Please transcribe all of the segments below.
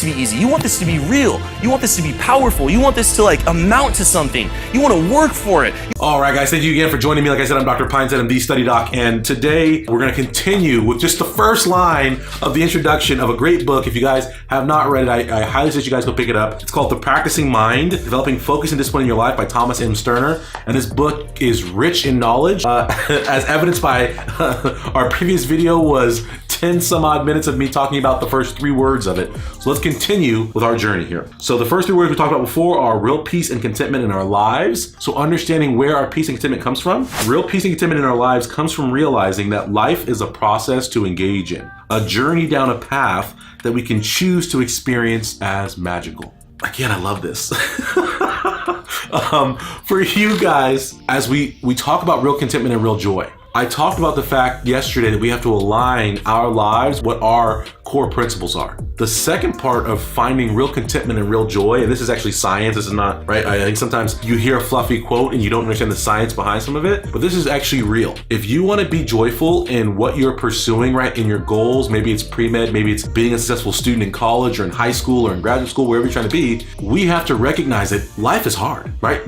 to be easy. You want this to be real. You want this to be powerful. You want this to like amount to something. You want to work for it. All right, guys, thank you again for joining me. Like I said, I'm Dr. Pinesett, I'm the study doc, and today we're going to continue with just the first line of the introduction of a great book. If you guys have not read it, I highly suggest you guys go pick it up. It's called The Practicing Mind, Developing Focus and Discipline in Your Life by Thomas M. Sterner. And this book is rich in knowledge, as evidenced by our previous video was 10 some odd minutes of me talking about the first 3 words of it. So let's continue with our journey here. So the first 3 words we talked about before are real peace and contentment in our lives. So understanding where our peace and contentment comes from. Real peace and contentment in our lives comes from realizing that life is a process to engage in, a journey down a path that we can choose to experience as magical. Again, I love this. For you guys, as we talk about real contentment and real joy, I talked about the fact yesterday that we have to align our lives, what our core principles are. The second part of finding real contentment and real joy, and this is actually science, this is not, right? I think sometimes you hear a fluffy quote and you don't understand the science behind some of it, but this is actually real. If you want to be joyful in what you're pursuing, right, in your goals, maybe it's pre-med, maybe it's being a successful student in college or in high school or in graduate school, wherever you're trying to be, we have to recognize that life is hard, right?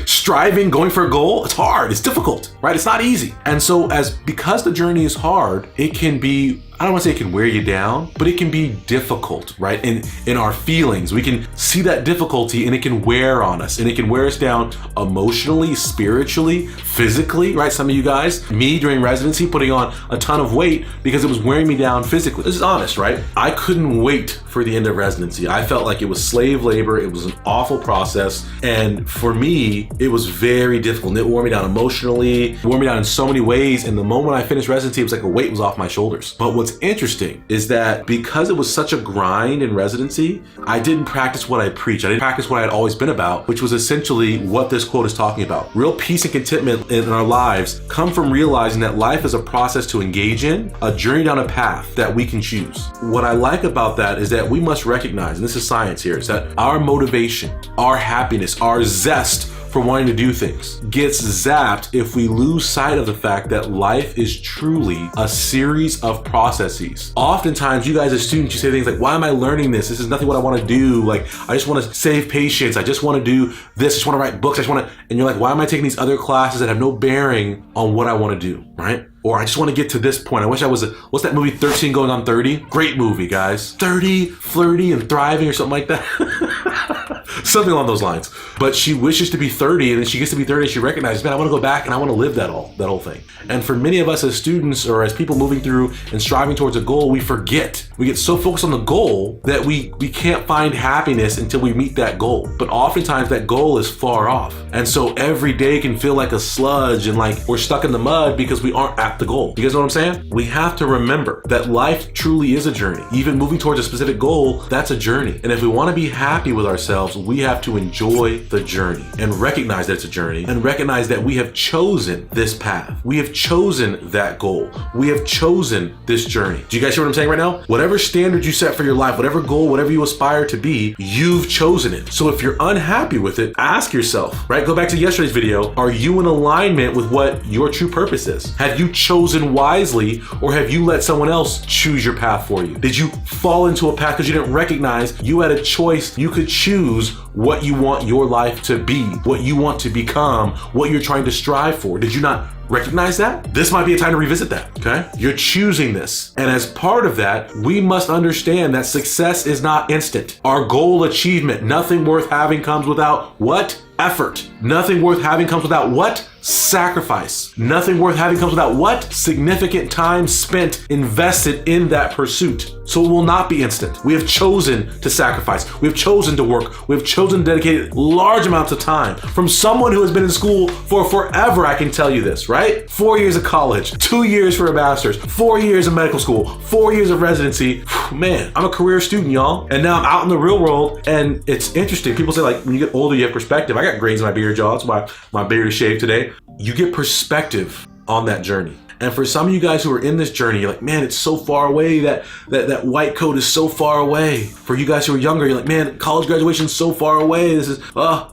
Striving, going for a goal, it's hard, it's difficult, right? It's not easy. And so because the journey is hard, it can be, I don't want to say it can wear you down, but it can be difficult, right? In our feelings, we can see that difficulty and it can wear on us, and it can wear us down emotionally, spiritually, physically, right? Some of you guys, me during residency, putting on a ton of weight because it was wearing me down physically. This is honest, right? I couldn't wait for the end of residency. I felt like it was slave labor. It was an awful process. And for me, it was very difficult. It wore me down emotionally, it wore me down in so many ways. And the moment I finished residency, it was like a weight was off my shoulders. But what's interesting is that because it was such a grind in residency, I didn't practice what I preach. I didn't practice what I had always been about, which was essentially what this quote is talking about. Real peace and contentment in our lives come from realizing that life is a process to engage in, a journey down a path that we can choose. What I like about that is that we must recognize, and this is science here, is that our motivation, our happiness, our zest for wanting to do things gets zapped if we lose sight of the fact that life is truly a series of processes. Oftentimes, you guys as students, you say things like, why am I learning this? This is nothing what I want to do. Like, I just want to save patients. I just want to do this. I just want to write books. And you're like, why am I taking these other classes that have no bearing on what I want to do, right? Or I just want to get to this point. I wish I was what's that movie, 13 Going on 30? Great movie, guys. 30, flirty, and thriving or something like that. Something along those lines. But she wishes to be 30, and then she gets to be 30 and she recognizes, man, I want to go back and I want to live that whole thing. And for many of us as students or as people moving through and striving towards a goal, we forget. We get so focused on the goal that we can't find happiness until we meet that goal. But oftentimes that goal is far off. And so every day can feel like a sludge and like we're stuck in the mud because we aren't at the goal. You guys know what I'm saying? We have to remember that life truly is a journey. Even moving towards a specific goal, that's a journey. And if we want to be happy with ourselves, we have to enjoy the journey and recognize that it's a journey and recognize that we have chosen this path. We have chosen that goal. We have chosen this journey. Do you guys hear what I'm saying right now? Whatever standard you set for your life, whatever goal, whatever you aspire to be, you've chosen it. So if you're unhappy with it, ask yourself, right? Go back to yesterday's video. Are you in alignment with what your true purpose is? Have you chosen wisely, or have you let someone else choose your path for you? Did you fall into a path because you didn't recognize you had a choice? You could choose what you want your life to be, what you want to become, what you're trying to strive for. Did you not recognize that? This might be a time to revisit that, okay? You're choosing this. And as part of that, we must understand that success is not instant. Our goal achievement, nothing worth having comes without what? Effort. Nothing worth having comes without what? Sacrifice. Nothing worth having comes without what? Significant time spent invested in that pursuit. So it will not be instant. We have chosen to sacrifice. We have chosen to work. We have chosen to dedicate large amounts of time. From someone who has been in school for forever, I can tell you this, right? 4 years of college, 2 years for a master's, 4 years of medical school, 4 years of residency. Man, I'm a career student, y'all. And now I'm out in the real world, and it's interesting. People say, like, when you get older, you have perspective. I got grains in my beard, y'all. That's why my beard is shaved today. You get perspective on that journey. And for some of you guys who are in this journey, you're like, man, it's so far away. That white coat is so far away. For you guys who are younger, you're like, man, college graduation is so far away. This is,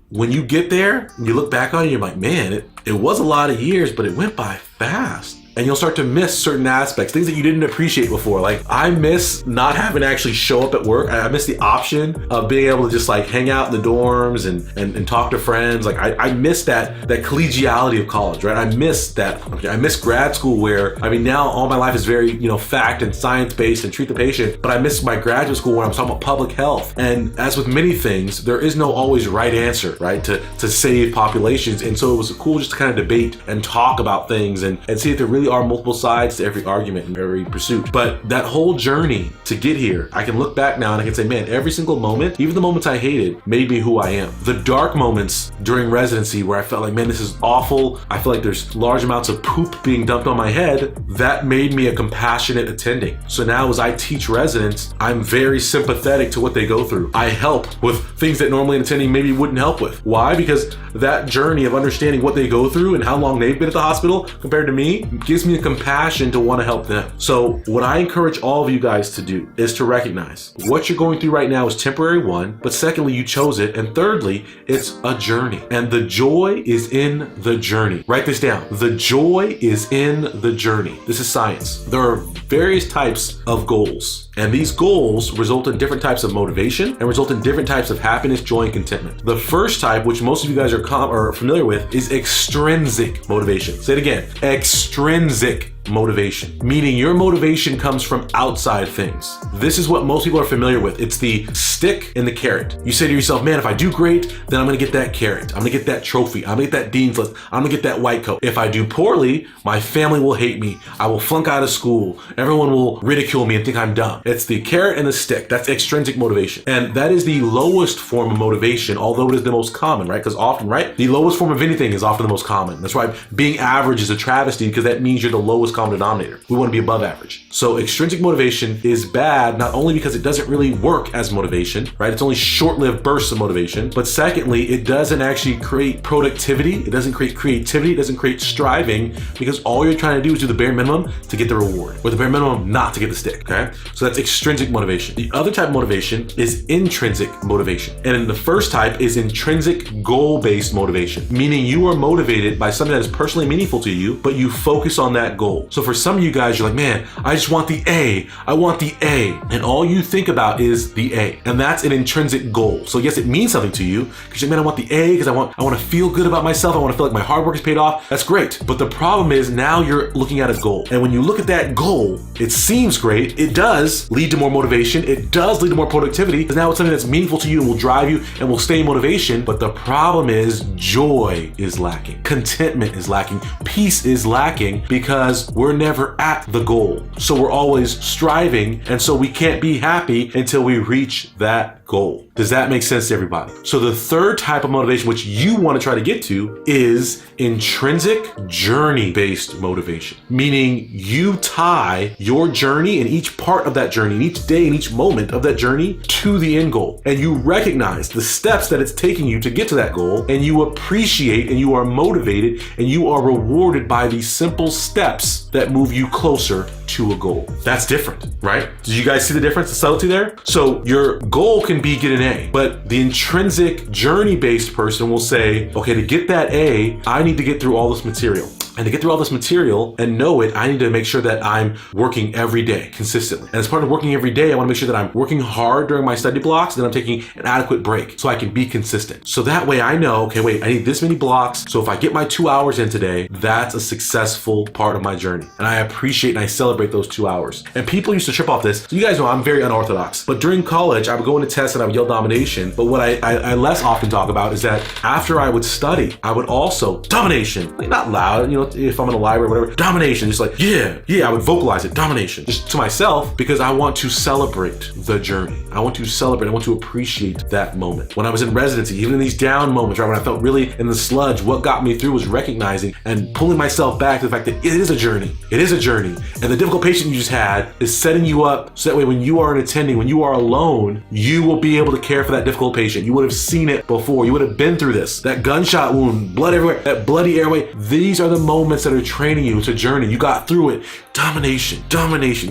when you get there, you look back on it, you're like, man, it was a lot of years, but it went by fast. and you'll start to miss certain aspects, things that you didn't appreciate before. Like I miss not having to actually show up at work. I miss the option of being able to just like hang out in the dorms and talk to friends. Like I miss that collegiality of college, right? I miss that. I miss grad school where, I mean, now all my life is very, fact and science based and treat the patient, but I miss my graduate school where I was talking about public health. And as with many things, there is no always right answer, right? To save populations. And so it was cool just to kind of debate and talk about things and see if there really are multiple sides to every argument and every pursuit. But that whole journey to get here, I can look back now and I can say, man, every single moment, even the moments I hated, made me who I am. The dark moments during residency where I felt like, man, this is awful. I feel like there's large amounts of poop being dumped on my head. That made me a compassionate attending. So now as I teach residents, I'm very sympathetic to what they go through. I help with things that normally an attending maybe wouldn't help with. Why? Because that journey of understanding what they go through and how long they've been at the hospital compared to me gives me the compassion to want to help them. So what I encourage all of you guys to do is to recognize what you're going through right now is temporary, one, but secondly, you chose it. And thirdly, it's a journey. And the joy is in the journey. Write this down. The joy is in the journey. This is science. There are various types of goals. And these goals result in different types of motivation and result in different types of happiness, joy, and contentment. The first type, which most of you guys are familiar with, is extrinsic motivation. Say it again. Extrinsic motivation, meaning your motivation comes from outside things. This is what most people are familiar with. It's the stick and the carrot. You say to yourself, man, if I do great, then I'm gonna get that carrot. I'm gonna get that trophy. I'm gonna get that dean's list. I'm gonna get that white coat. If I do poorly, my family will hate me. I will flunk out of school. Everyone will ridicule me and think I'm dumb. It's the carrot and the stick. That's extrinsic motivation. And that is the lowest form of motivation, although it is the most common, right? Because often, right, the lowest form of anything is often the most common. That's why being average is a travesty, because that means you're the lowest common denominator. We want to be above average. So extrinsic motivation is bad, not only because it doesn't really work as motivation, right? It's only short-lived bursts of motivation, but secondly, it doesn't actually create productivity. It doesn't create creativity. It doesn't create striving, because all you're trying to do is do the bare minimum to get the reward, or the bare minimum not to get the stick, okay? So that's extrinsic motivation. The other type of motivation is intrinsic motivation. And the first type is intrinsic goal-based motivation, meaning you are motivated by something that is personally meaningful to you, but you focus on that goal. So for some of you guys, you're like, man, I just want the A. I want the A. And all you think about is the A. And that's an intrinsic goal. So yes, it means something to you, because you're like, man, I want the A because I want to feel good about myself. I want to feel like my hard work is paid off. That's great. But the problem is now you're looking at a goal. And when you look at that goal, it seems great. It does lead to more motivation. It does lead to more productivity, because now it's something that's meaningful to you and will drive you and will stay in motivation. But the problem is joy is lacking. Contentment is lacking. Peace is lacking, because we're never at the goal. So we're always striving, and so we can't be happy until we reach that goal. Does that make sense to everybody? So the third type of motivation, which you want to try to get to, is intrinsic journey-based motivation, meaning you tie your journey and each part of that journey and each day and each moment of that journey to the end goal. And you recognize the steps that it's taking you to get to that goal, and you appreciate and you are motivated and you are rewarded by these simple steps that move you closer to a goal. That's different, right? Did you guys see the difference, the subtlety there? So your goal can be get an A, but the intrinsic journey-based person will say, okay, to get that A, I need to get through all this material. And to get through all this material and know it, I need to make sure that I'm working every day consistently. And as part of working every day, I want to make sure that I'm working hard during my study blocks, and then I'm taking an adequate break so I can be consistent. So that way I know, okay, wait, I need this many blocks. So if I get my 2 hours in today, that's a successful part of my journey. And I appreciate and I celebrate those 2 hours. And people used to trip off this. So you guys know I'm very unorthodox. But during college, I would go into tests and I would yell domination. But what I less often talk about is that after I would study, I would also domination, like not loud, if I'm in a library or whatever, domination, just like, yeah, I would vocalize it, domination, just to myself, because I want to celebrate the journey. I want to celebrate, I want to appreciate that moment. When I was in residency, even in these down moments, right, when I felt really in the sludge, what got me through was recognizing and pulling myself back to the fact that it is a journey. It is a journey. And the difficult patient you just had is setting you up so that way when you are an attending, when you are alone, you will be able to care for that difficult patient. You would have seen it before. You would have been through this. That gunshot wound, blood everywhere, that bloody airway. These are the moments that are training you. It's a journey. You got through it. Domination,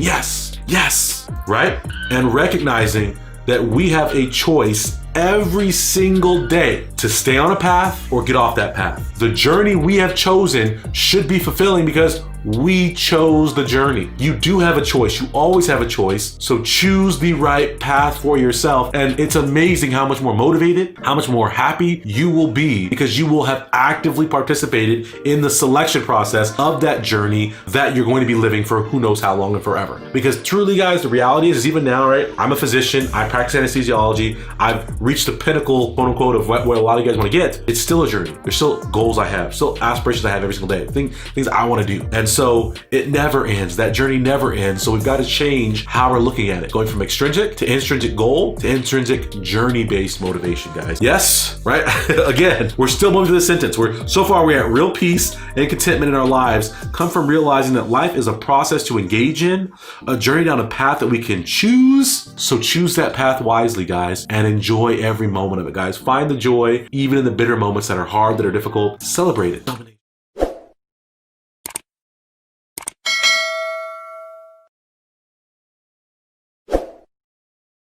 yes, right? And recognizing that we have a choice every single day to stay on a path or get off that path. The journey we have chosen should be fulfilling because we chose the journey. You do have a choice. You always have a choice. So choose the right path for yourself. And it's amazing how much more motivated, how much more happy you will be because you will have actively participated in the selection process of that journey that you're going to be living for who knows how long and forever. Because truly, guys, the reality is even now, right? I'm a physician. I practice anesthesiology. I've reached the pinnacle, quote unquote, of where a lot of you guys want to get. It's still a journey. There's still goals I have, still aspirations I have every single day, things I want to do. And so it never ends. That journey never ends. So we've got to change how we're looking at it. Going from extrinsic to intrinsic goal to intrinsic journey-based motivation, guys. Yes, right? Again, we're still moving to this sentence. So far we're at real peace and contentment in our lives come from realizing that life is a process to engage in, a journey down a path that we can choose. So choose that path wisely, guys, and enjoy every moment of it, guys. Find the joy, even in the bitter moments that are hard, that are difficult. Celebrate it.